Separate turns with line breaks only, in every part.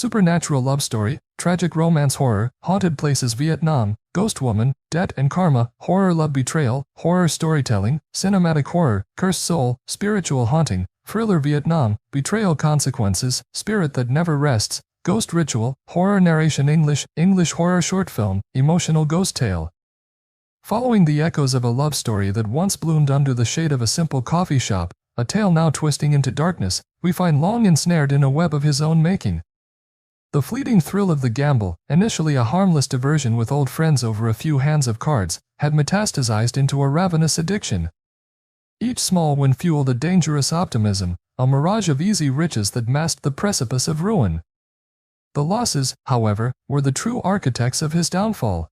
supernatural love story, tragic romance horror, haunted places Vietnam, ghost woman, debt and karma, horror love betrayal, horror storytelling, cinematic horror, cursed soul, spiritual haunting, thriller Vietnam, betrayal consequences, spirit that never rests, ghost ritual, horror narration English horror short film, emotional ghost tale. Following the echoes of a love story that once bloomed under the shade of a simple coffee shop, a tale now twisting into darkness, we find Long ensnared in a web of his own making. The fleeting thrill of the gamble, initially a harmless diversion with old friends over a few hands of cards, had metastasized into a ravenous addiction. Each small win fueled a dangerous optimism, a mirage of easy riches that masked the precipice of ruin. The losses, however, were the true architects of his downfall.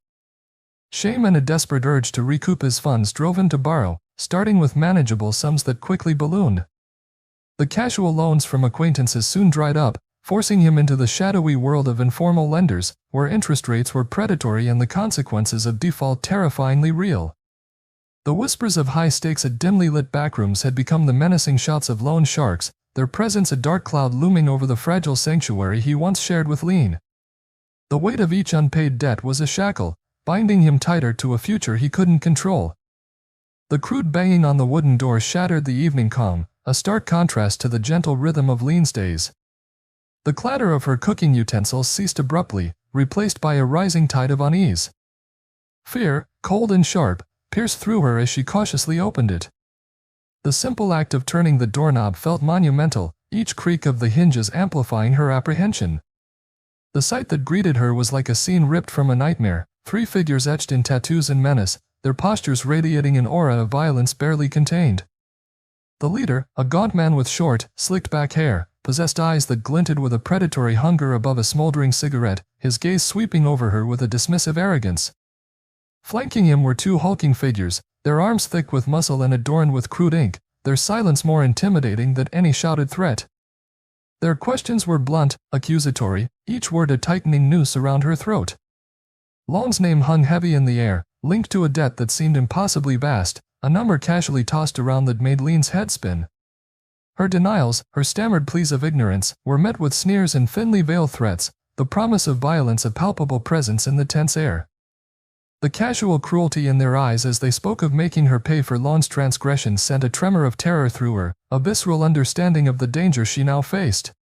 Shame and a desperate urge to recoup his funds drove him to borrow, starting with manageable sums that quickly ballooned. The casual loans from acquaintances soon dried up, forcing him into the shadowy world of informal lenders, where interest rates were predatory and the consequences of default terrifyingly real. The whispers of high stakes at dimly lit backrooms had become the menacing shots of loan sharks, their presence a dark cloud looming over the fragile sanctuary he once shared with Lien. The weight of each unpaid debt was a shackle, binding him tighter to a future he couldn't control. The crude banging on the wooden door shattered the evening calm, a stark contrast to the gentle rhythm of Lien's days. The clatter of her cooking utensils ceased abruptly, replaced by a rising tide of unease. Fear, cold and sharp, pierced through her as she cautiously opened it. The simple act of turning the doorknob felt monumental, each creak of the hinges amplifying her apprehension. The sight that greeted her was like a scene ripped from a nightmare, three figures etched in tattoos and menace, their postures radiating an aura of violence barely contained. The leader, a gaunt man with short, slicked-back hair, possessed eyes that glinted with a predatory hunger above a smoldering cigarette, his gaze sweeping over her with a dismissive arrogance. Flanking him were two hulking figures, their arms thick with muscle and adorned with crude ink, their silence more intimidating than any shouted threat. Their questions were blunt, accusatory, each word a tightening noose around her throat. Long's name hung heavy in the air, linked to a debt that seemed impossibly vast, a number casually tossed around that made Lien's head spin. Her denials, her stammered pleas of ignorance, were met with sneers and thinly veiled threats, the promise of violence a palpable presence in the tense air. The casual cruelty in their eyes as they spoke of making her pay for Long's transgressions sent a tremor of terror through her, a visceral understanding of the danger she now faced.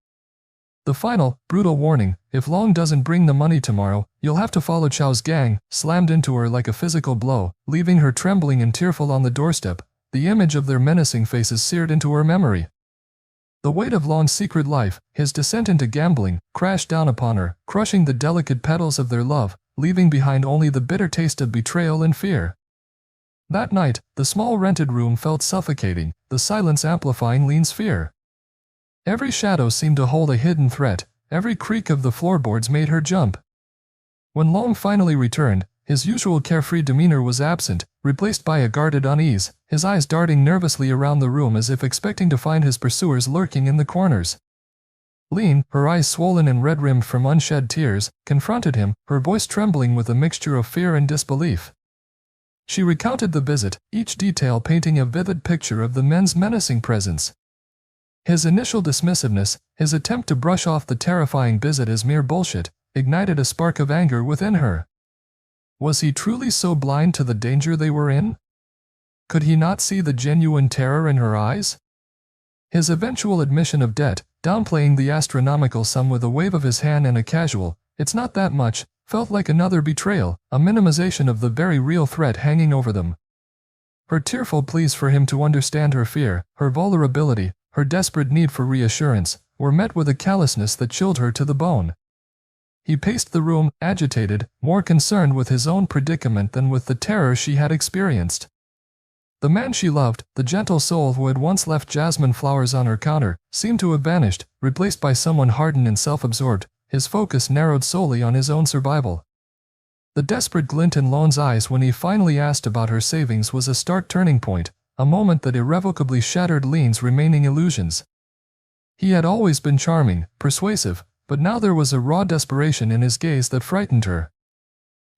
The final, brutal warning, if Long doesn't bring the money tomorrow, you'll have to follow Chow's gang, slammed into her like a physical blow, leaving her trembling and tearful on the doorstep, the image of their menacing faces seared into her memory. The weight of Long's secret life, his descent into gambling, crashed down upon her, crushing the delicate petals of their love, leaving behind only the bitter taste of betrayal and fear. That night, the small rented room felt suffocating, the silence amplifying Lien's fear. Every shadow seemed to hold a hidden threat, every creak of the floorboards made her jump. When Long finally returned, his usual carefree demeanor was absent, replaced by a guarded unease, his eyes darting nervously around the room as if expecting to find his pursuers lurking in the corners. Lien, her eyes swollen and red-rimmed from unshed tears, confronted him, her voice trembling with a mixture of fear and disbelief. She recounted the visit, each detail painting a vivid picture of the men's menacing presence. His initial dismissiveness, his attempt to brush off the terrifying visit as mere bullshit, ignited a spark of anger within her. Was he truly so blind to the danger they were in? Could he not see the genuine terror in her eyes? His eventual admission of debt, downplaying the astronomical sum with a wave of his hand and a casual, "It's not that much," felt like another betrayal, a minimization of the very real threat hanging over them. Her tearful pleas for him to understand her fear, her vulnerability, her desperate need for reassurance, were met with a callousness that chilled her to the bone. He paced the room, agitated, more concerned with his own predicament than with the terror she had experienced. The man she loved, the gentle soul who had once left jasmine flowers on her counter, seemed to have vanished, replaced by someone hardened and self-absorbed, his focus narrowed solely on his own survival. The desperate glint in Long's eyes when he finally asked about her savings was a stark turning point, a moment that irrevocably shattered Lien's remaining illusions. He had always been charming, persuasive, but now there was a raw desperation in his gaze that frightened her.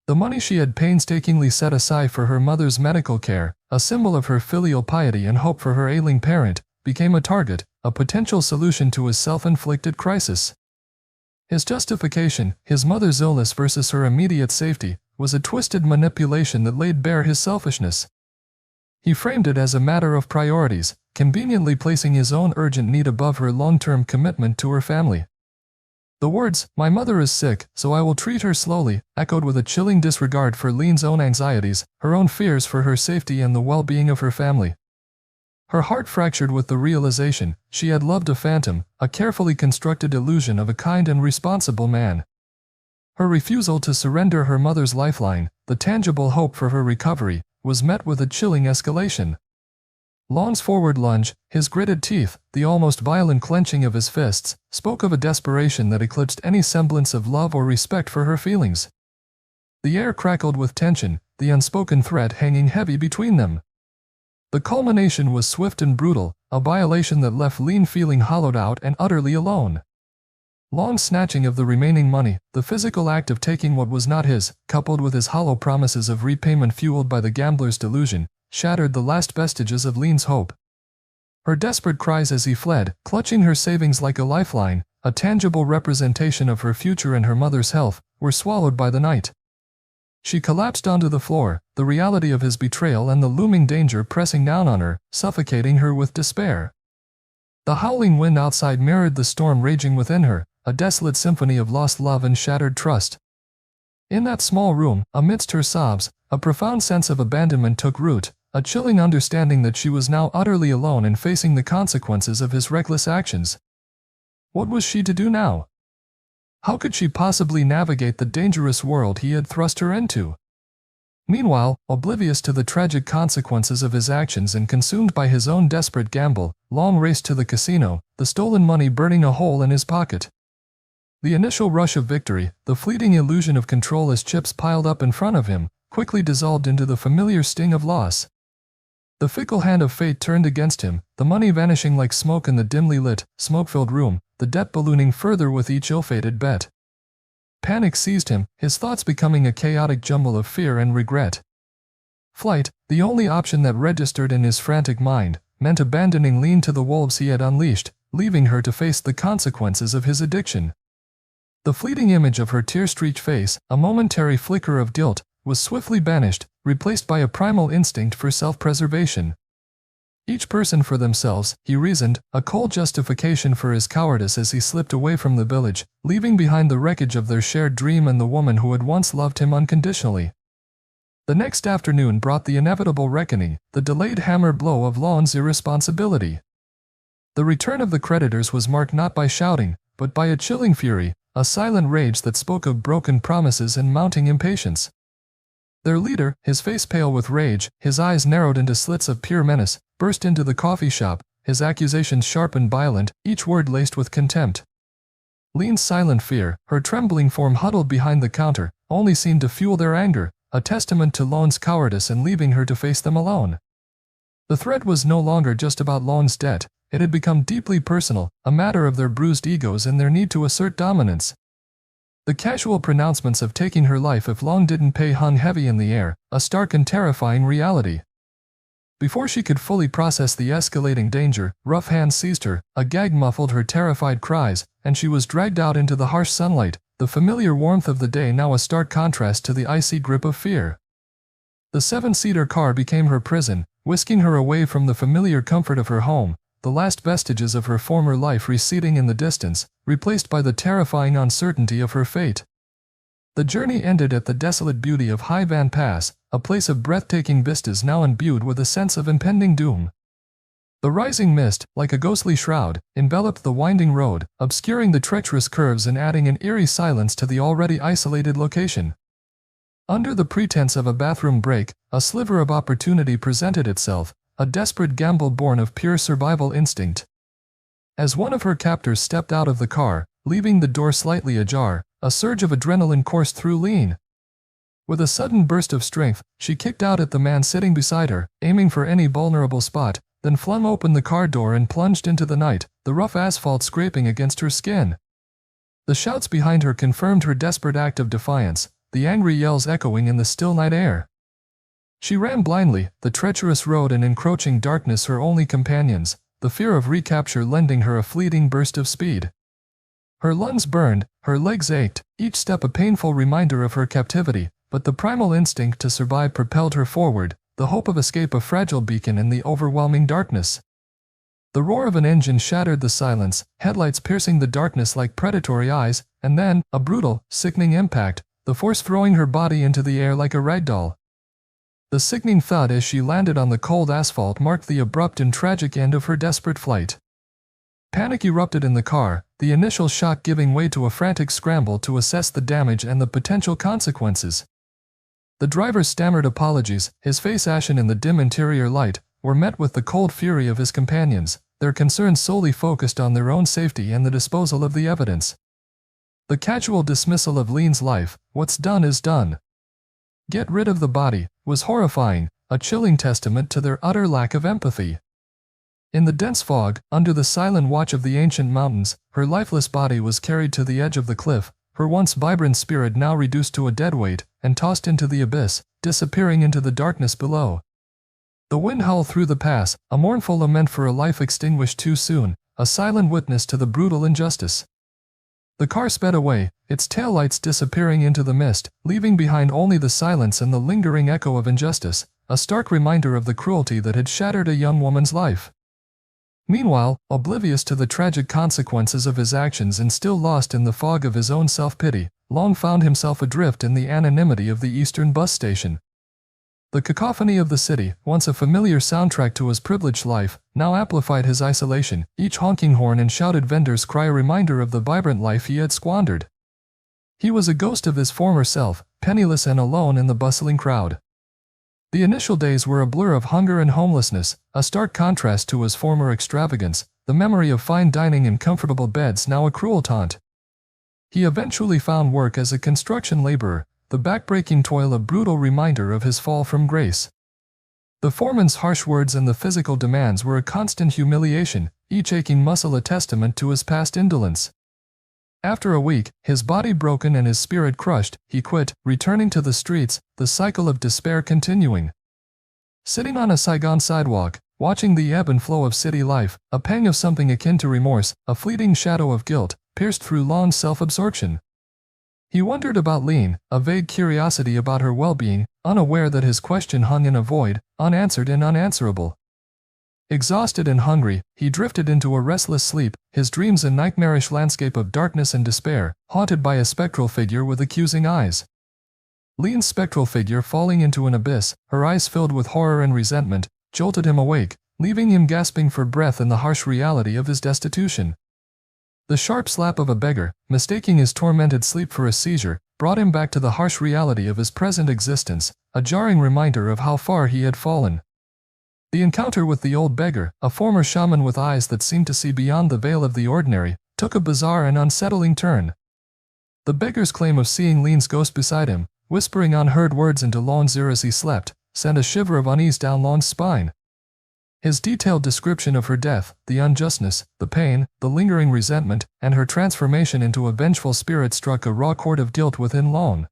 The money she had painstakingly set aside for her mother's medical care, a symbol of her filial piety and hope for her ailing parent, became a target, a potential solution to his self-inflicted crisis. His justification, his mother's illness versus her immediate safety, was a twisted manipulation that laid bare his selfishness. He framed it as a matter of priorities, conveniently placing his own urgent need above her long-term commitment to her family. The words, "My mother is sick, so I will treat her slowly," echoed with a chilling disregard for Lien's own anxieties, her own fears for her safety and the well-being of her family. Her heart fractured with the realization she had loved a phantom, a carefully constructed illusion of a kind and responsible man. Her refusal to surrender her mother's lifeline, the tangible hope for her recovery, was met with a chilling escalation. Long's forward lunge, his gritted teeth, the almost violent clenching of his fists, spoke of a desperation that eclipsed any semblance of love or respect for her feelings. The air crackled with tension, the unspoken threat hanging heavy between them. The culmination was swift and brutal, a violation that left Lien feeling hollowed out and utterly alone. Long's snatching of the remaining money, the physical act of taking what was not his, coupled with his hollow promises of repayment fueled by the gambler's delusion, shattered the last vestiges of Lien's hope. Her desperate cries as he fled, clutching her savings like a lifeline, a tangible representation of her future and her mother's health, were swallowed by the night. She collapsed onto the floor, the reality of his betrayal and the looming danger pressing down on her, suffocating her with despair. The howling wind outside mirrored the storm raging within her, a desolate symphony of lost love and shattered trust. In that small room, amidst her sobs, a profound sense of abandonment took root, a chilling understanding that she was now utterly alone and facing the consequences of his reckless actions. What was she to do now? How could she possibly navigate the dangerous world he had thrust her into? Meanwhile, oblivious to the tragic consequences of his actions and consumed by his own desperate gamble, Long raced to the casino, the stolen money burning a hole in his pocket. The initial rush of victory, the fleeting illusion of control as chips piled up in front of him, quickly dissolved into the familiar sting of loss. The fickle hand of fate turned against him, the money vanishing like smoke in the dimly lit, smoke-filled room, the debt ballooning further with each ill-fated bet. Panic seized him, his thoughts becoming a chaotic jumble of fear and regret. Flight, the only option that registered in his frantic mind, meant abandoning Lien to the wolves he had unleashed, leaving her to face the consequences of his addiction. The fleeting image of her tear-streaked face, a momentary flicker of guilt, was swiftly banished, replaced by a primal instinct for self-preservation. Each person for themselves, he reasoned, a cold justification for his cowardice as he slipped away from the village, leaving behind the wreckage of their shared dream and the woman who had once loved him unconditionally. The next afternoon brought the inevitable reckoning, the delayed hammer blow of Long's irresponsibility. The return of the creditors was marked not by shouting, but by a chilling fury, a silent rage that spoke of broken promises and mounting impatience. Their leader, his face pale with rage, his eyes narrowed into slits of pure menace, burst into the coffee shop, his accusations sharp and violent, each word laced with contempt. Lien's silent fear, her trembling form huddled behind the counter, only seemed to fuel their anger, a testament to Long's cowardice in leaving her to face them alone. The threat was no longer just about Long's debt, it had become deeply personal, a matter of their bruised egos and their need to assert dominance. The casual pronouncements of taking her life if Long didn't pay hung heavy in the air, a stark and terrifying reality. Before she could fully process the escalating danger, rough hands seized her, a gag muffled her terrified cries, and she was dragged out into the harsh sunlight, the familiar warmth of the day now a stark contrast to the icy grip of fear. The seven-seater car became her prison, whisking her away from the familiar comfort of her home, the last vestiges of her former life receding in the distance, replaced by the terrifying uncertainty of her fate. The journey ended at the desolate beauty of High Van Pass, a place of breathtaking vistas now imbued with a sense of impending doom. The rising mist, like a ghostly shroud, enveloped the winding road, obscuring the treacherous curves and adding an eerie silence to the already isolated location. Under the pretense of a bathroom break, a sliver of opportunity presented itself, a desperate gamble born of pure survival instinct. As one of her captors stepped out of the car, leaving the door slightly ajar, a surge of adrenaline coursed through Lien. With a sudden burst of strength, she kicked out at the man sitting beside her, aiming for any vulnerable spot, then flung open the car door and plunged into the night, the rough asphalt scraping against her skin. The shouts behind her confirmed her desperate act of defiance, the angry yells echoing in the still night air. She ran blindly, the treacherous road and encroaching darkness her only companions, the fear of recapture lending her a fleeting burst of speed. Her lungs burned, her legs ached, each step a painful reminder of her captivity, but the primal instinct to survive propelled her forward, the hope of escape a fragile beacon in the overwhelming darkness. The roar of an engine shattered the silence, headlights piercing the darkness like predatory eyes, and then, a brutal, sickening impact, the force throwing her body into the air like a ragdoll. The sickening thud as she landed on the cold asphalt marked the abrupt and tragic end of her desperate flight. Panic erupted in the car, the initial shock giving way to a frantic scramble to assess the damage and the potential consequences. The driver stammered apologies, his face ashen in the dim interior light, were met with the cold fury of his companions, their concerns solely focused on their own safety and the disposal of the evidence. The casual dismissal of Lien's life, "What's done is done. Get rid of the body," was horrifying, a chilling testament to their utter lack of empathy. In the dense fog, under the silent watch of the ancient mountains, her lifeless body was carried to the edge of the cliff, her once vibrant spirit now reduced to a dead weight, and tossed into the abyss, disappearing into the darkness below. The wind howled through the pass, a mournful lament for a life extinguished too soon, a silent witness to the brutal injustice. The car sped away, its taillights disappearing into the mist, leaving behind only the silence and the lingering echo of injustice, a stark reminder of the cruelty that had shattered a young woman's life. Meanwhile, oblivious to the tragic consequences of his actions and still lost in the fog of his own self-pity, Lien found himself adrift in the anonymity of the eastern bus station. The cacophony of the city, once a familiar soundtrack to his privileged life, now amplified his isolation, each honking horn and shouted vendor's cry a reminder of the vibrant life he had squandered. He was a ghost of his former self, penniless and alone in the bustling crowd. The initial days were a blur of hunger and homelessness, a stark contrast to his former extravagance, the memory of fine dining and comfortable beds now a cruel taunt. He eventually found work as a construction laborer, the backbreaking toil a brutal reminder of his fall from grace. The foreman's harsh words and the physical demands were a constant humiliation, each aching muscle a testament to his past indolence. After a week, his body broken and his spirit crushed, he quit, returning to the streets, the cycle of despair continuing. Sitting on a Saigon sidewalk, watching the ebb and flow of city life, a pang of something akin to remorse, a fleeting shadow of guilt, pierced through Lien's self-absorption. He wondered about Lien, a vague curiosity about her well-being, unaware that his question hung in a void, unanswered and unanswerable. Exhausted and hungry, he drifted into a restless sleep, his dreams a nightmarish landscape of darkness and despair, haunted by a spectral figure with accusing eyes. Lien's spectral figure falling into an abyss, her eyes filled with horror and resentment, jolted him awake, leaving him gasping for breath in the harsh reality of his destitution. The sharp slap of a beggar, mistaking his tormented sleep for a seizure, brought him back to the harsh reality of his present existence, a jarring reminder of how far he had fallen. The encounter with the old beggar, a former shaman with eyes that seemed to see beyond the veil of the ordinary, took a bizarre and unsettling turn. The beggar's claim of seeing Lien's ghost beside him, whispering unheard words into Lien's ear as he slept, sent a shiver of unease down Lien's spine. His detailed description of her death, the unjustness, the pain, the lingering resentment, and her transformation into a vengeful spirit struck a raw chord of guilt within Lien.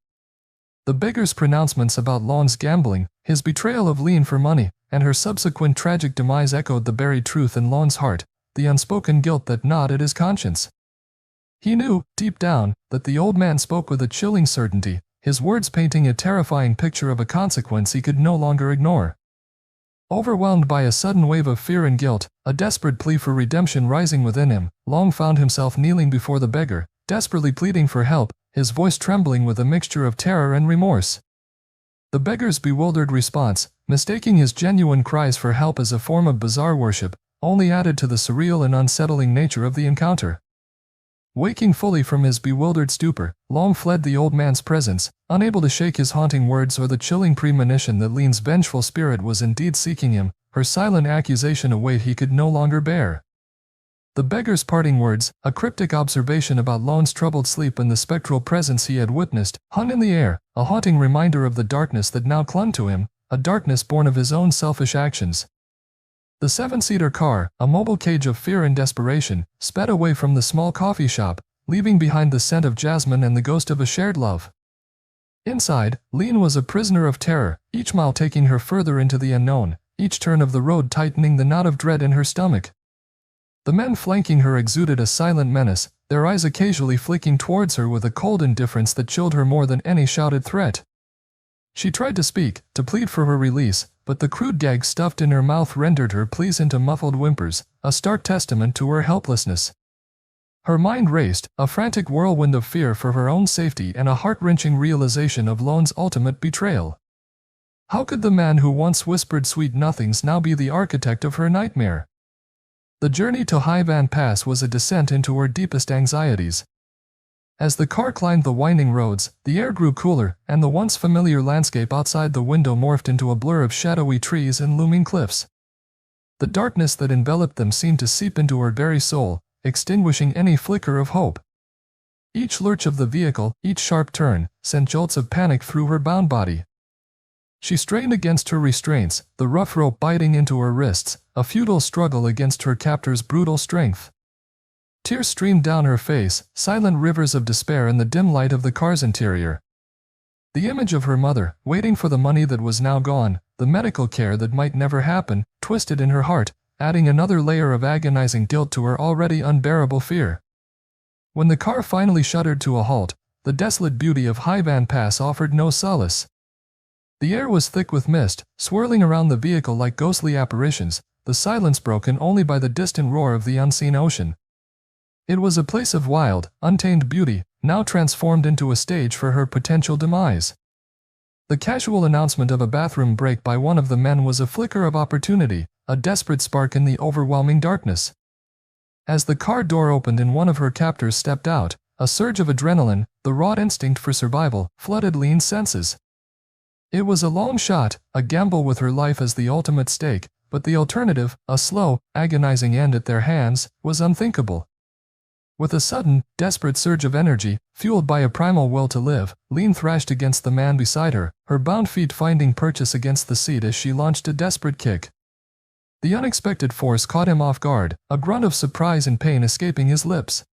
The beggar's pronouncements about Lien's gambling, his betrayal of Lien for money, and her subsequent tragic demise echoed the buried truth in Lien's heart, the unspoken guilt that gnawed at his conscience. He knew, deep down, that the old man spoke with a chilling certainty, his words painting a terrifying picture of a consequence he could no longer ignore. Overwhelmed by a sudden wave of fear and guilt, a desperate plea for redemption rising within him, Lien found himself kneeling before the beggar, desperately pleading for help, his voice trembling with a mixture of terror and remorse. The beggar's bewildered response, mistaking his genuine cries for help as a form of bizarre worship, only added to the surreal and unsettling nature of the encounter. Waking fully from his bewildered stupor, Lien fled the old man's presence, unable to shake his haunting words or the chilling premonition that Lien's vengeful spirit was indeed seeking him, her silent accusation a weight he could no longer bear. The beggar's parting words, a cryptic observation about Lien's troubled sleep and the spectral presence he had witnessed, hung in the air, a haunting reminder of the darkness that now clung to him, a darkness born of his own selfish actions. The seven-seater car, a mobile cage of fear and desperation, sped away from the small coffee shop, leaving behind the scent of jasmine and the ghost of a shared love. Inside, Lien was a prisoner of terror, each mile taking her further into the unknown, each turn of the road tightening the knot of dread in her stomach. The men flanking her exuded a silent menace, their eyes occasionally flicking towards her with a cold indifference that chilled her more than any shouted threat. She tried to speak, to plead for her release, but the crude gag stuffed in her mouth rendered her pleas into muffled whimpers, a stark testament to her helplessness. Her mind raced, a frantic whirlwind of fear for her own safety and a heart-wrenching realization of Lone's ultimate betrayal. How could the man who once whispered sweet nothings now be the architect of her nightmare? The journey to Hai Van Pass was a descent into her deepest anxieties. As the car climbed the winding roads, the air grew cooler, and the once familiar landscape outside the window morphed into a blur of shadowy trees and looming cliffs. The darkness that enveloped them seemed to seep into her very soul, extinguishing any flicker of hope. Each lurch of the vehicle, each sharp turn, sent jolts of panic through her bound body. She strained against her restraints, the rough rope biting into her wrists, a futile struggle against her captor's brutal strength. Tears streamed down her face, silent rivers of despair in the dim light of the car's interior. The image of her mother, waiting for the money that was now gone, the medical care that might never happen, twisted in her heart, adding another layer of agonizing guilt to her already unbearable fear. When the car finally shuddered to a halt, the desolate beauty of Hai Van Pass offered no solace. The air was thick with mist, swirling around the vehicle like ghostly apparitions, the silence broken only by the distant roar of the unseen ocean. It was a place of wild, untamed beauty, now transformed into a stage for her potential demise. The casual announcement of a bathroom break by one of the men was a flicker of opportunity, a desperate spark in the overwhelming darkness. As the car door opened and one of her captors stepped out, a surge of adrenaline, the raw instinct for survival, flooded Lien's senses. It was a long shot, a gamble with her life as the ultimate stake, but the alternative, a slow, agonizing end at their hands, was unthinkable. With a sudden, desperate surge of energy, fueled by a primal will to live, Lien thrashed against the man beside her, her bound feet finding purchase against the seat as she launched a desperate kick. The unexpected force caught him off guard, a grunt of surprise and pain escaping his lips.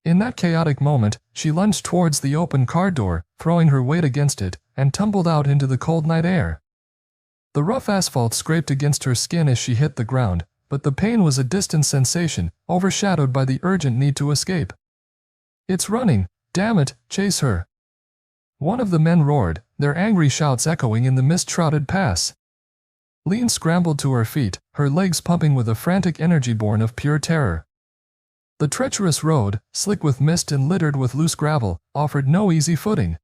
In that chaotic moment, she lunged towards the open car door, throwing her weight against it, and tumbled out into the cold night air. The rough asphalt scraped against her skin as she hit the ground, but the pain was a distant sensation, overshadowed by the urgent need to escape. "It's running! Damn it, chase her!" One of the men roared, their angry shouts echoing in the mist-shrouded pass. Lien scrambled to her feet, her legs pumping with a frantic energy born of pure terror. The treacherous road, slick with mist and littered with loose gravel, offered no easy footing.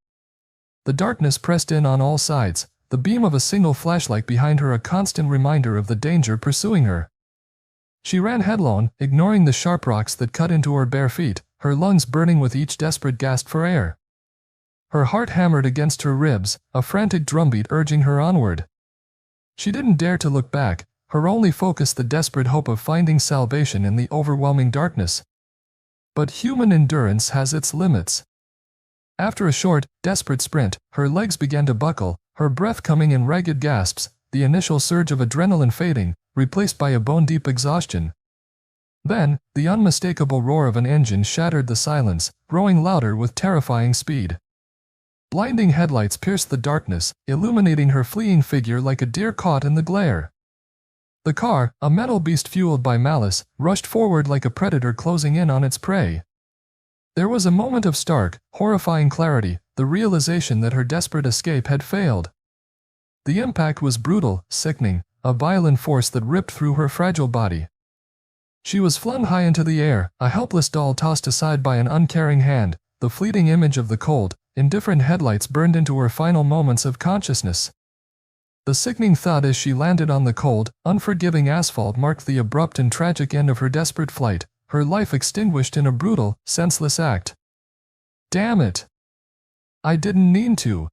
The darkness pressed in on all sides, the beam of a single flashlight behind her a constant reminder of the danger pursuing her. She ran headlong, ignoring the sharp rocks that cut into her bare feet, her lungs burning with each desperate gasp for air. Her heart hammered against her ribs, a frantic drumbeat urging her onward. She didn't dare to look back, her only focus the desperate hope of finding salvation in the overwhelming darkness. But human endurance has its limits. After a short, desperate sprint, her legs began to buckle, her breath coming in ragged gasps, the initial surge of adrenaline fading, replaced by a bone-deep exhaustion. Then, the unmistakable roar of an engine shattered the silence, growing louder with terrifying speed. Blinding headlights pierced the darkness, illuminating her fleeing figure like a deer caught in the glare. The car, a metal beast fueled by malice, rushed forward like a predator closing in on its prey. There was a moment of stark, horrifying clarity, the realization that her desperate escape had failed. The impact was brutal, sickening, a violent force that ripped through her fragile body. She was flung high into the air, a helpless doll tossed aside by an uncaring hand, the fleeting image of the cold, indifferent headlights burned into her final moments of consciousness. The sickening thud as she landed on the cold, unforgiving asphalt marked the abrupt and tragic end of her desperate flight, her life extinguished in a brutal, senseless act. "Damn it! I didn't mean to.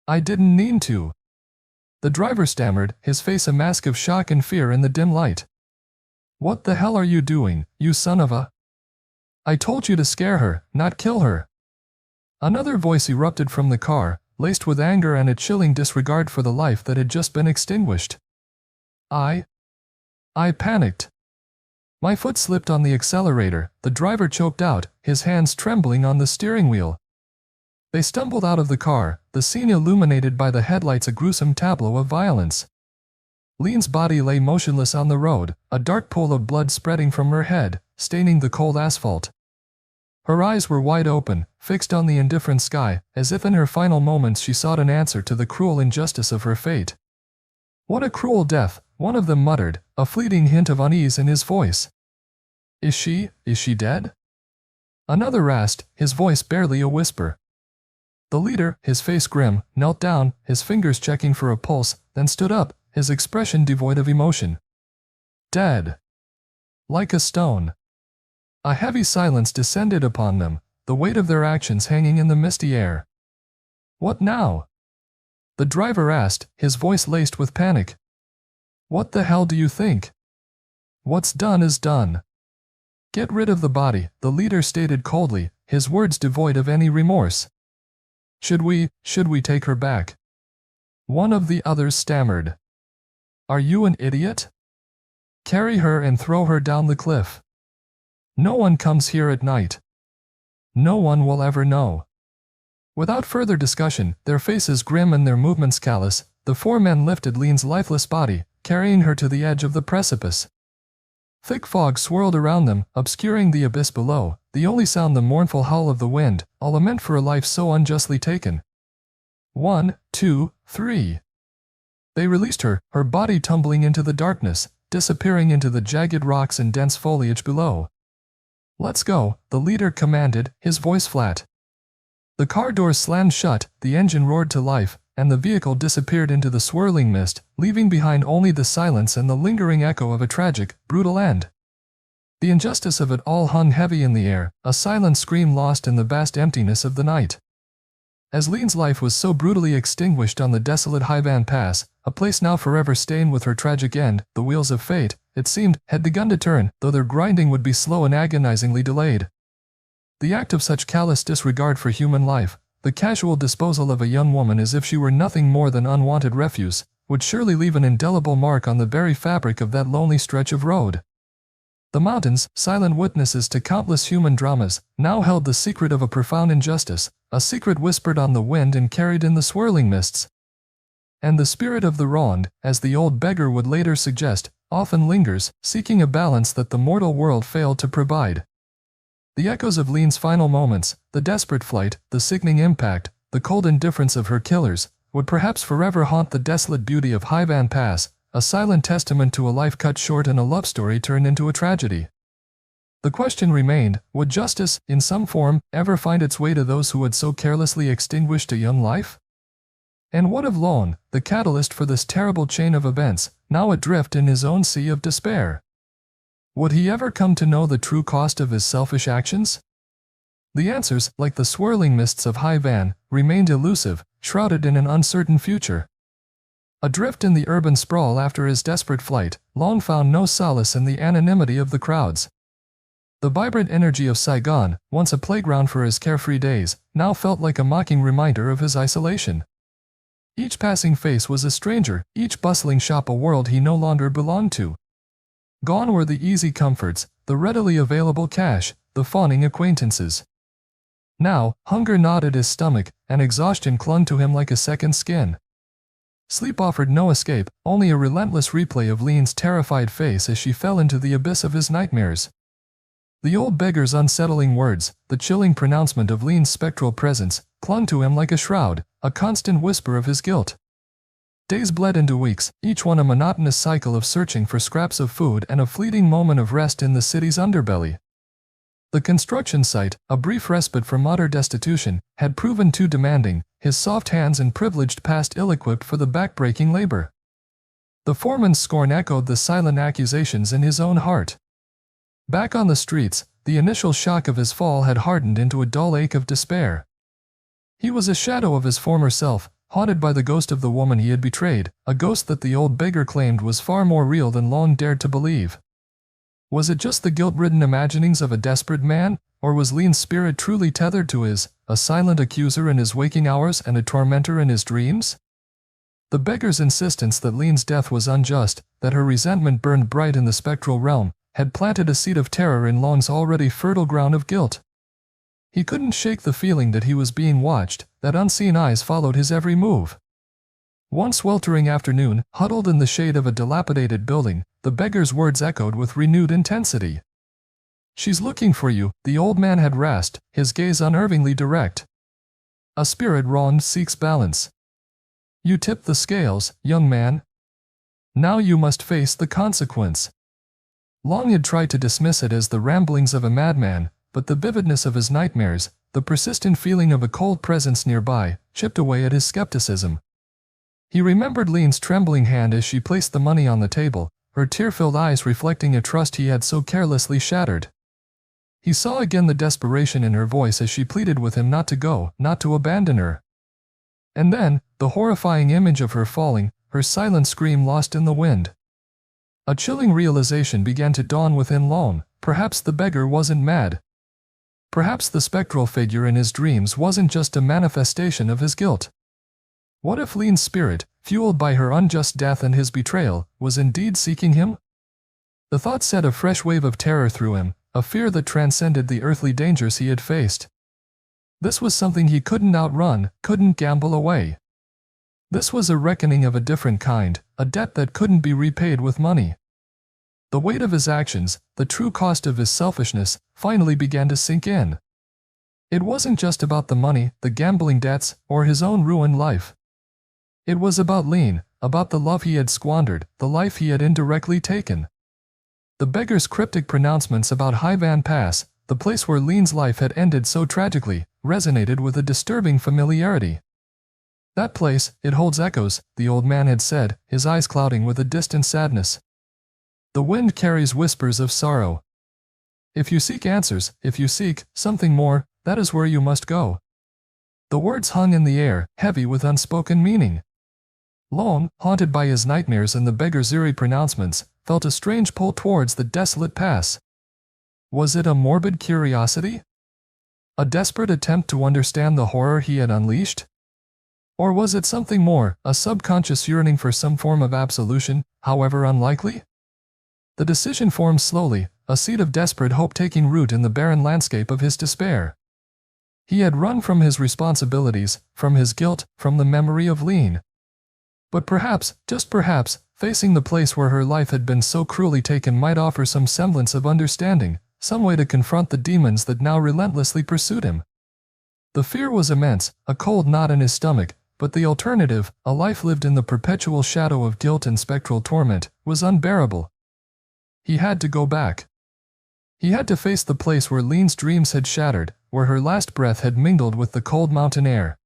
I didn't mean to." The driver stammered, his face a mask of shock and fear in the dim light. "What the hell are you doing, you son of a... I told you to scare her, not kill her." Another voice erupted from the car, laced with anger and a chilling disregard for the life that had just been extinguished. I panicked. My foot slipped on the accelerator, the driver choked out, his hands trembling on the steering wheel. They stumbled out of the car, the scene illuminated by the headlights a gruesome tableau of violence. Lien's body lay motionless on the road, a dark pool of blood spreading from her head, staining the cold asphalt. Her eyes were wide open, fixed on the indifferent sky, as if in her final moments she sought an answer to the cruel injustice of her fate. "What a cruel death," one of them muttered, a fleeting hint of unease in his voice. Is she dead?" Another asked, his voice barely a whisper. The leader, his face grim, knelt down, his fingers checking for a pulse, then stood up, his expression devoid of emotion. "Dead. Like a stone." A heavy silence descended upon them, the weight of their actions hanging in the misty air. "What now?" the driver asked, his voice laced with panic. "What the hell do you think? What's done is done." "Get rid of the body," the leader stated coldly, his words devoid of any remorse. Should we take her back?" one of the others stammered. "Are you an idiot? Carry her and throw her down the cliff. No one comes here at night. No one will ever know." Without further discussion, their faces grim and their movements callous, the four men lifted Lien's lifeless body, carrying her to the edge of the precipice. Thick fog swirled around them, obscuring the abyss below, the only sound the mournful howl of the wind, a lament for a life so unjustly taken. 1, 2, 3. They released her, her body tumbling into the darkness, disappearing into the jagged rocks and dense foliage below. "Let's go," the leader commanded, his voice flat. The car doors slammed shut, the engine roared to life, and the vehicle disappeared into the swirling mist, leaving behind only the silence and the lingering echo of a tragic, brutal end. The injustice of it all hung heavy in the air, a silent scream lost in the vast emptiness of the night. As Lien's life was so brutally extinguished on the desolate Haivan Pass, a place now forever stained with her tragic end, the wheels of fate, it seemed, had begun to turn, though their grinding would be slow and agonizingly delayed. The act of such callous disregard for human life, the casual disposal of a young woman as if she were nothing more than unwanted refuse, would surely leave an indelible mark on the very fabric of that lonely stretch of road. The mountains, silent witnesses to countless human dramas, now held the secret of a profound injustice, a secret whispered on the wind and carried in the swirling mists. And the spirit of the wronged, as the old beggar would later suggest, often lingers, seeking a balance that the mortal world failed to provide. The echoes of Lien's final moments, the desperate flight, the sickening impact, the cold indifference of her killers, would perhaps forever haunt the desolate beauty of Haivan Pass, a silent testament to a life cut short and a love story turned into a tragedy. The question remained, would justice, in some form, ever find its way to those who had so carelessly extinguished a young life? And what of Lien, the catalyst for this terrible chain of events, now adrift in his own sea of despair? Would he ever come to know the true cost of his selfish actions? The answers, like the swirling mists of Haivan, remained elusive, shrouded in an uncertain future. Adrift in the urban sprawl after his desperate flight, Lien found no solace in the anonymity of the crowds. The vibrant energy of Saigon, once a playground for his carefree days, now felt like a mocking reminder of his isolation. Each passing face was a stranger, each bustling shop a world he no longer belonged to. Gone were the easy comforts, the readily available cash, the fawning acquaintances. Now, hunger gnawed at his stomach, and exhaustion clung to him like a second skin. Sleep offered no escape, only a relentless replay of Lien's terrified face as she fell into the abyss of his nightmares. The old beggar's unsettling words, the chilling pronouncement of Lien's spectral presence, clung to him like a shroud, a constant whisper of his guilt. Days bled into weeks, each one a monotonous cycle of searching for scraps of food and a fleeting moment of rest in the city's underbelly. The construction site, a brief respite from utter destitution, had proven too demanding, his soft hands and privileged past ill-equipped for the backbreaking labor. The foreman's scorn echoed the silent accusations in his own heart. Back on the streets, the initial shock of his fall had hardened into a dull ache of despair. He was a shadow of his former self, haunted by the ghost of the woman he had betrayed, a ghost that the old beggar claimed was far more real than Lien dared to believe. Was it just the guilt-ridden imaginings of a desperate man, or was Lien's spirit truly tethered to his, a silent accuser in his waking hours and a tormentor in his dreams? The beggar's insistence that Lien's death was unjust, that her resentment burned bright in the spectral realm, had planted a seed of terror in Lien's already fertile ground of guilt. He couldn't shake the feeling that he was being watched, that unseen eyes followed his every move. One sweltering afternoon, huddled in the shade of a dilapidated building, the beggar's words echoed with renewed intensity. She's looking for you, the old man had rasped, his gaze unnervingly direct. A spirit wronged seeks balance. You tipped the scales, young man. Now you must face the consequence. Lien had tried to dismiss it as the ramblings of a madman, but the vividness of his nightmares, the persistent feeling of a cold presence nearby, chipped away at his skepticism. He remembered Lien's trembling hand as she placed the money on the table, her tear-filled eyes reflecting a trust he had so carelessly shattered. He saw again the desperation in her voice as she pleaded with him not to go, not to abandon her. And then, the horrifying image of her falling, her silent scream lost in the wind. A chilling realization began to dawn within Lien. Perhaps the beggar wasn't mad. Perhaps the spectral figure in his dreams wasn't just a manifestation of his guilt. What if Lien's spirit, fueled by her unjust death and his betrayal, was indeed seeking him? The thought set a fresh wave of terror through him, a fear that transcended the earthly dangers he had faced. This was something he couldn't outrun, couldn't gamble away. This was a reckoning of a different kind, a debt that couldn't be repaid with money. The weight of his actions, the true cost of his selfishness, finally began to sink in. It wasn't just about the money, the gambling debts, or his own ruined life. It was about Lien, about the love he had squandered, the life he had indirectly taken. The beggar's cryptic pronouncements about Hai Van Pass, the place where Lien's life had ended so tragically, resonated with a disturbing familiarity. That place, it holds echoes, the old man had said, his eyes clouding with a distant sadness. The wind carries whispers of sorrow. If you seek answers, if you seek something more, that is where you must go. The words hung in the air, heavy with unspoken meaning. Lien, haunted by his nightmares and the beggar's eerie pronouncements, felt a strange pull towards the desolate pass. Was it a morbid curiosity? A desperate attempt to understand the horror he had unleashed? Or was it something more, a subconscious yearning for some form of absolution, however unlikely? The decision formed slowly, a seed of desperate hope taking root in the barren landscape of his despair. He had run from his responsibilities, from his guilt, from the memory of Lien. But perhaps, just perhaps, facing the place where her life had been so cruelly taken might offer some semblance of understanding, some way to confront the demons that now relentlessly pursued him. The fear was immense, a cold knot in his stomach, but the alternative, a life lived in the perpetual shadow of guilt and spectral torment, was unbearable. He had to go back. He had to face the place where Lien's dreams had shattered, where her last breath had mingled with the cold mountain air.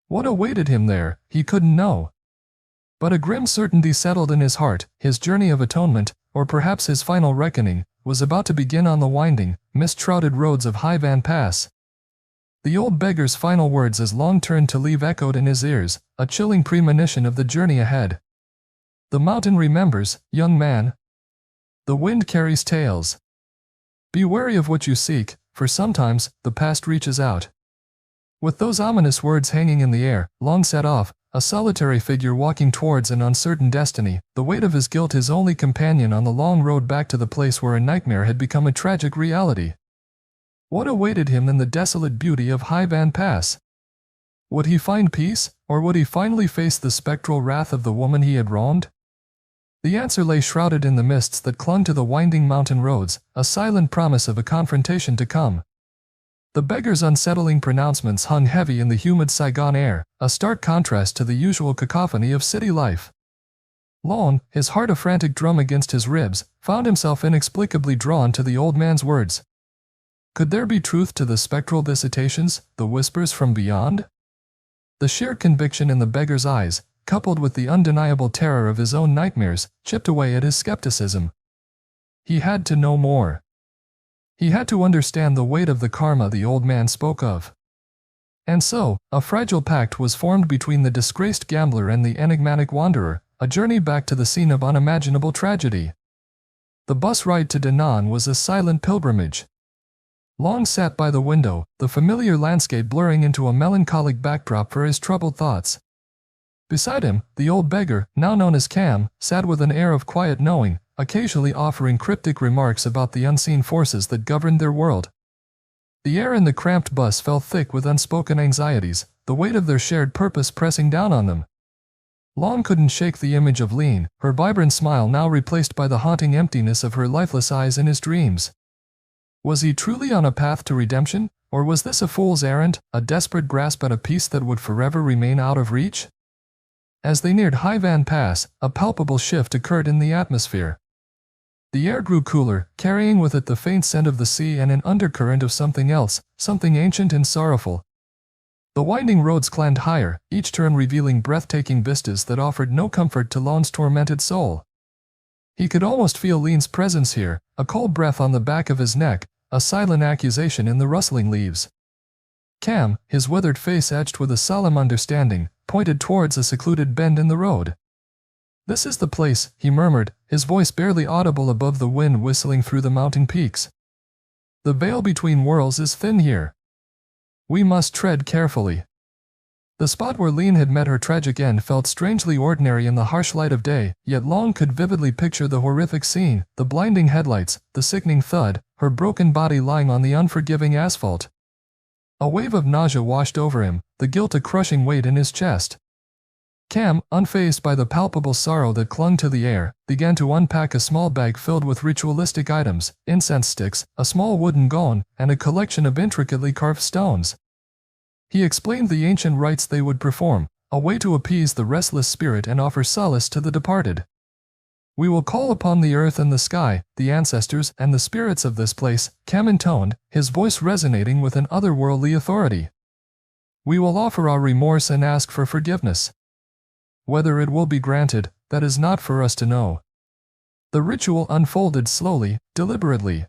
What awaited him there, he couldn't know. But a grim certainty settled in his heart, his journey of atonement, or perhaps his final reckoning, was about to begin on the winding, mist-shrouded roads of Hai Van Pass. The old beggar's final words as Lien turned to leave echoed in his ears, a chilling premonition of the journey ahead. The mountain remembers, young man. The wind carries tales. Be wary of what you seek, for sometimes, the past reaches out. With those ominous words hanging in the air, Lien set off, a solitary figure walking towards an uncertain destiny, the weight of his guilt his only companion on the long road back to the place where a nightmare had become a tragic reality. What awaited him in the desolate beauty of Hai Van Pass? Would he find peace, or would he finally face the spectral wrath of the woman he had wronged? The answer lay shrouded in the mists that clung to the winding mountain roads, a silent promise of a confrontation to come. The beggar's unsettling pronouncements hung heavy in the humid Saigon air, a stark contrast to the usual cacophony of city life. Lien, his heart a frantic drum against his ribs, found himself inexplicably drawn to the old man's words. Could there be truth to the spectral visitations, the whispers from beyond? The sheer conviction in the beggar's eyes, coupled with the undeniable terror of his own nightmares, chipped away at his skepticism. He had to know more. He had to understand the weight of the karma the old man spoke of. And so, a fragile pact was formed between the disgraced gambler and the enigmatic wanderer, a journey back to the scene of unimaginable tragedy. The bus ride to Da Nang was a silent pilgrimage. Lien sat by the window, the familiar landscape blurring into a melancholic backdrop for his troubled thoughts. Beside him, the old beggar, now known as Cam, sat with an air of quiet knowing, occasionally offering cryptic remarks about the unseen forces that governed their world. The air in the cramped bus felt thick with unspoken anxieties, the weight of their shared purpose pressing down on them. Lien couldn't shake the image of Lien, her vibrant smile now replaced by the haunting emptiness of her lifeless eyes in his dreams. Was he truly on a path to redemption, or was this a fool's errand, a desperate grasp at a peace that would forever remain out of reach? As they neared Hai Van Pass, a palpable shift occurred in the atmosphere. The air grew cooler, carrying with it the faint scent of the sea and an undercurrent of something else, something ancient and sorrowful. The winding roads climbed higher, each turn revealing breathtaking vistas that offered no comfort to Lon's tormented soul. He could almost feel Lien's presence here, a cold breath on the back of his neck, a silent accusation in the rustling leaves. Cam, his withered face etched with a solemn understanding, pointed towards a secluded bend in the road. "This is the place," he murmured, his voice barely audible above the wind whistling through the mountain peaks. "The veil between worlds is thin here. We must tread carefully." The spot where Lien had met her tragic end felt strangely ordinary in the harsh light of day, yet Long could vividly picture the horrific scene, the blinding headlights, the sickening thud, her broken body lying on the unforgiving asphalt. A wave of nausea washed over him, the guilt a crushing weight in his chest. Cam, unfazed by the palpable sorrow that clung to the air, began to unpack a small bag filled with ritualistic items, incense sticks, a small wooden gong, and a collection of intricately carved stones. He explained the ancient rites they would perform, a way to appease the restless spirit and offer solace to the departed. "We will call upon the earth and the sky, the ancestors and the spirits of this place," Cam intoned, his voice resonating with an otherworldly authority. "We will offer our remorse and ask for forgiveness. Whether it will be granted, that is not for us to know." The ritual unfolded slowly, deliberately.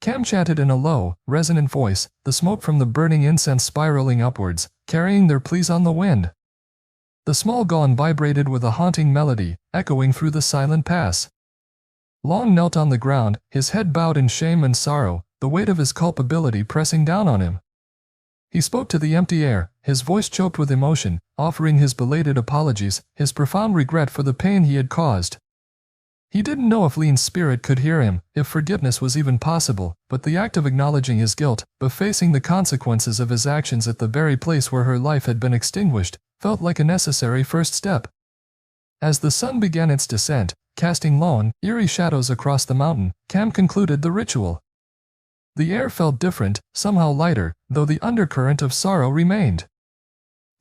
Cam chanted in a low, resonant voice, the smoke from the burning incense spiraling upwards, carrying their pleas on the wind. The small gong vibrated with a haunting melody, echoing through the silent pass. Long knelt on the ground, his head bowed in shame and sorrow, the weight of his culpability pressing down on him. He spoke to the empty air, his voice choked with emotion, offering his belated apologies, his profound regret for the pain he had caused. He didn't know if Lien's spirit could hear him, if forgiveness was even possible, but the act of acknowledging his guilt, but facing the consequences of his actions at the very place where her life had been extinguished, felt like a necessary first step. As the sun began its descent, casting long, eerie shadows across the mountain, Cam concluded the ritual. The air felt different, somehow lighter, though the undercurrent of sorrow remained.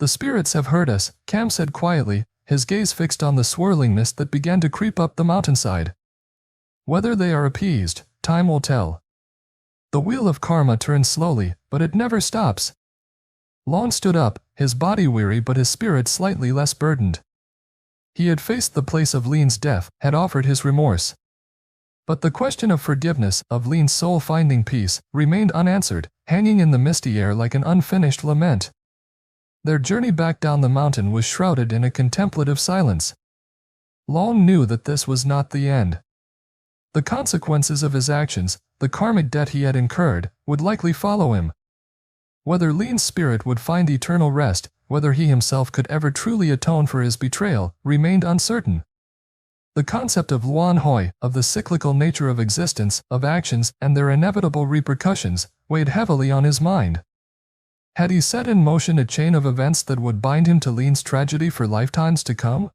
"The spirits have heard us," Cam said quietly, his gaze fixed on the swirling mist that began to creep up the mountainside. "Whether they are appeased, time will tell. The wheel of karma turns slowly, but it never stops." Lon stood up, his body weary but his spirit slightly less burdened. He had faced the place of Lien's death, had offered his remorse. But the question of forgiveness, of Lien's soul finding peace, remained unanswered, hanging in the misty air like an unfinished lament. Their journey back down the mountain was shrouded in a contemplative silence. Long knew that this was not the end. The consequences of his actions, the karmic debt he had incurred, would likely follow him. Whether Lien's spirit would find eternal rest, whether he himself could ever truly atone for his betrayal, remained uncertain. The concept of luan hoi, of the cyclical nature of existence, of actions, and their inevitable repercussions, weighed heavily on his mind. Had he set in motion a chain of events that would bind him to Lien's tragedy for lifetimes to come?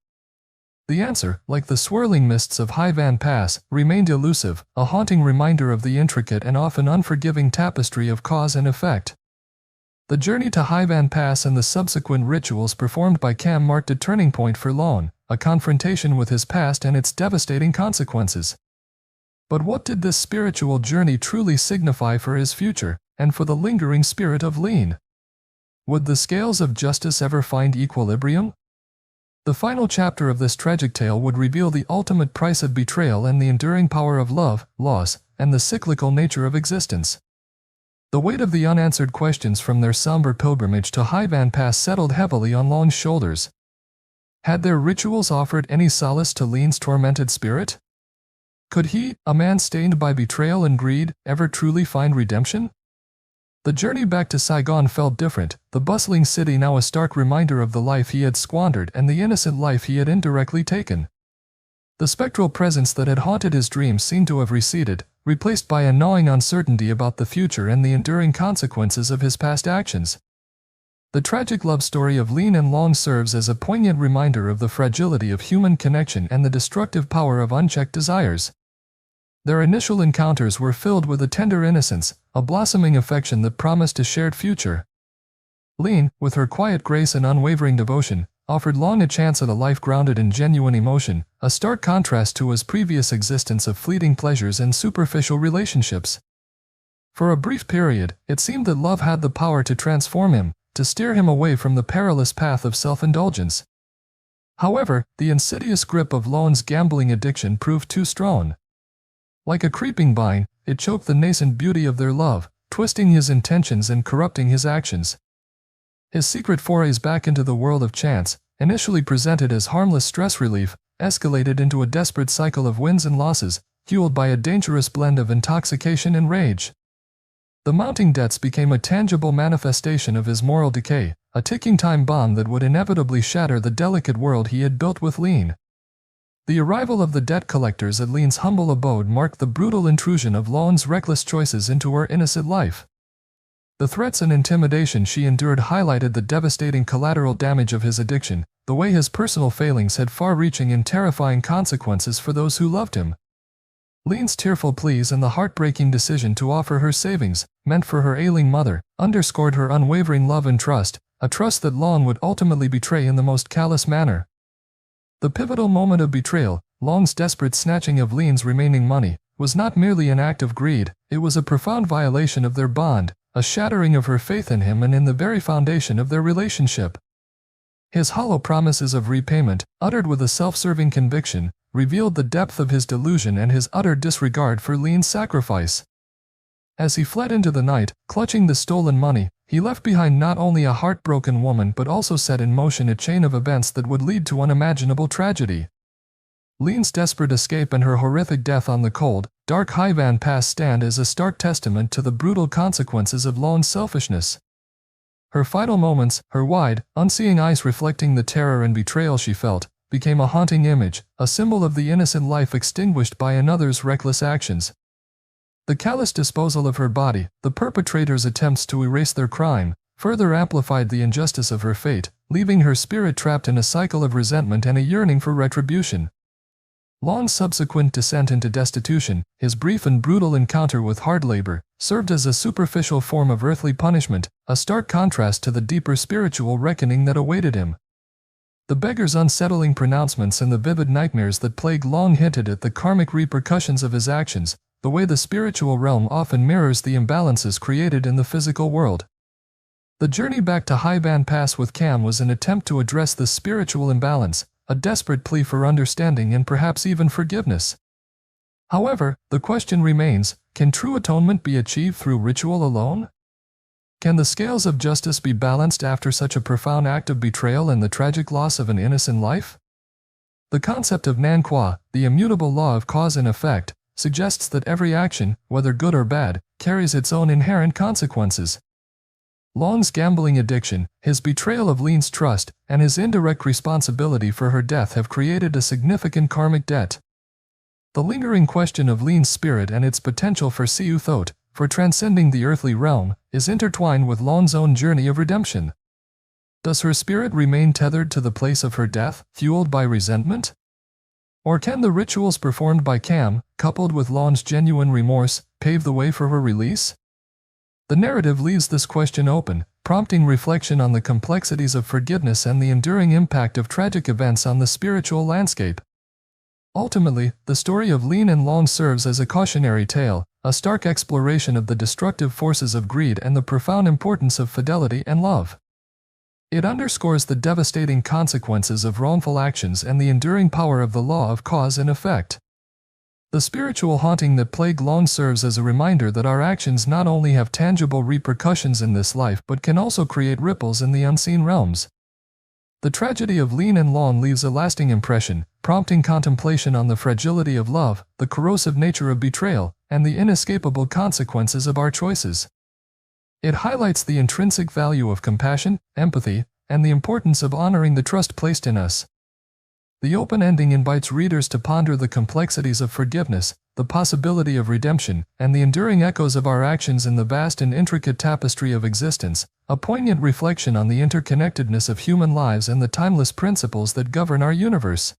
The answer, like the swirling mists of Hai Van Pass, remained elusive, a haunting reminder of the intricate and often unforgiving tapestry of cause and effect. The journey to Hai Van Pass and the subsequent rituals performed by Cam marked a turning point for Lon, a confrontation with his past and its devastating consequences. But what did this spiritual journey truly signify for his future, and for the lingering spirit of Lien? Would the scales of justice ever find equilibrium? The final chapter of this tragic tale would reveal the ultimate price of betrayal and the enduring power of love, loss, and the cyclical nature of existence. The weight of the unanswered questions from their somber pilgrimage to Hai Van Pass settled heavily on Lon's shoulders. Had their rituals offered any solace to Lien's tormented spirit? Could he, a man stained by betrayal and greed, ever truly find redemption? The journey back to Saigon felt different, the bustling city now a stark reminder of the life he had squandered and the innocent life he had indirectly taken. The spectral presence that had haunted his dreams seemed to have receded, replaced by a gnawing uncertainty about the future and the enduring consequences of his past actions. The tragic love story of Lien and Long serves as a poignant reminder of the fragility of human connection and the destructive power of unchecked desires. Their initial encounters were filled with a tender innocence, a blossoming affection that promised a shared future. Lien, with her quiet grace and unwavering devotion, offered Long a chance at a life grounded in genuine emotion, a stark contrast to his previous existence of fleeting pleasures and superficial relationships. For a brief period, it seemed that love had the power to transform him, to steer him away from the perilous path of self-indulgence. However, the insidious grip of Long's gambling addiction proved too strong. Like a creeping vine, it choked the nascent beauty of their love, twisting his intentions and corrupting his actions. His secret forays back into the world of chance, initially presented as harmless stress relief, escalated into a desperate cycle of wins and losses, fueled by a dangerous blend of intoxication and rage. The mounting debts became a tangible manifestation of his moral decay, a ticking time bomb that would inevitably shatter the delicate world he had built with Lien. The arrival of the debt collectors at Lien's humble abode marked the brutal intrusion of Long's reckless choices into her innocent life. The threats and intimidation she endured highlighted the devastating collateral damage of his addiction, the way his personal failings had far-reaching and terrifying consequences for those who loved him. Lien's tearful pleas and the heartbreaking decision to offer her savings, meant for her ailing mother, underscored her unwavering love and trust, a trust that Long would ultimately betray in the most callous manner. The pivotal moment of betrayal, Long's desperate snatching of Lien's remaining money, was not merely an act of greed, it was a profound violation of their bond, a shattering of her faith in him and in the very foundation of their relationship. His hollow promises of repayment, uttered with a self-serving conviction, revealed the depth of his delusion and his utter disregard for Lien's sacrifice. As he fled into the night, clutching the stolen money, he left behind not only a heartbroken woman but also set in motion a chain of events that would lead to unimaginable tragedy. Lien's desperate escape and her horrific death on the cold, dark Haivan Pass stand as a stark testament to the brutal consequences of Long's selfishness. Her final moments, her wide, unseeing eyes reflecting the terror and betrayal she felt, became a haunting image, a symbol of the innocent life extinguished by another's reckless actions. The callous disposal of her body, the perpetrator's attempts to erase their crime, further amplified the injustice of her fate, leaving her spirit trapped in a cycle of resentment and a yearning for retribution. Long's subsequent descent into destitution, his brief and brutal encounter with hard labor, served as a superficial form of earthly punishment, a stark contrast to the deeper spiritual reckoning that awaited him. The beggar's unsettling pronouncements and the vivid nightmares that plague Long hinted at the karmic repercussions of his actions, the way the spiritual realm often mirrors the imbalances created in the physical world. The journey back to Haivan Pass with Cam was an attempt to address this spiritual imbalance, a desperate plea for understanding and perhaps even forgiveness. However, the question remains, can true atonement be achieved through ritual alone? Can the scales of justice be balanced after such a profound act of betrayal and the tragic loss of an innocent life? The concept of nan qua, the immutable law of cause and effect, suggests that every action, whether good or bad, carries its own inherent consequences. Long's gambling addiction, his betrayal of Lien's trust, and his indirect responsibility for her death have created a significant karmic debt. The lingering question of Lien's spirit and its potential for siu thot, for transcending the earthly realm, is intertwined with Long's own journey of redemption. Does her spirit remain tethered to the place of her death, fueled by resentment? Or can the rituals performed by Cam, coupled with Long's genuine remorse, pave the way for her release? The narrative leaves this question open, prompting reflection on the complexities of forgiveness and the enduring impact of tragic events on the spiritual landscape. Ultimately, the story of Lien and Long serves as a cautionary tale, a stark exploration of the destructive forces of greed and the profound importance of fidelity and love. It underscores the devastating consequences of wrongful actions and the enduring power of the law of cause and effect. The spiritual haunting that plagued Long serves as a reminder that our actions not only have tangible repercussions in this life but can also create ripples in the unseen realms. The tragedy of Lien and Long leaves a lasting impression, prompting contemplation on the fragility of love, the corrosive nature of betrayal, and the inescapable consequences of our choices. It highlights the intrinsic value of compassion, empathy, and the importance of honoring the trust placed in us. The open ending invites readers to ponder the complexities of forgiveness, the possibility of redemption, and the enduring echoes of our actions in the vast and intricate tapestry of existence, a poignant reflection on the interconnectedness of human lives and the timeless principles that govern our universe.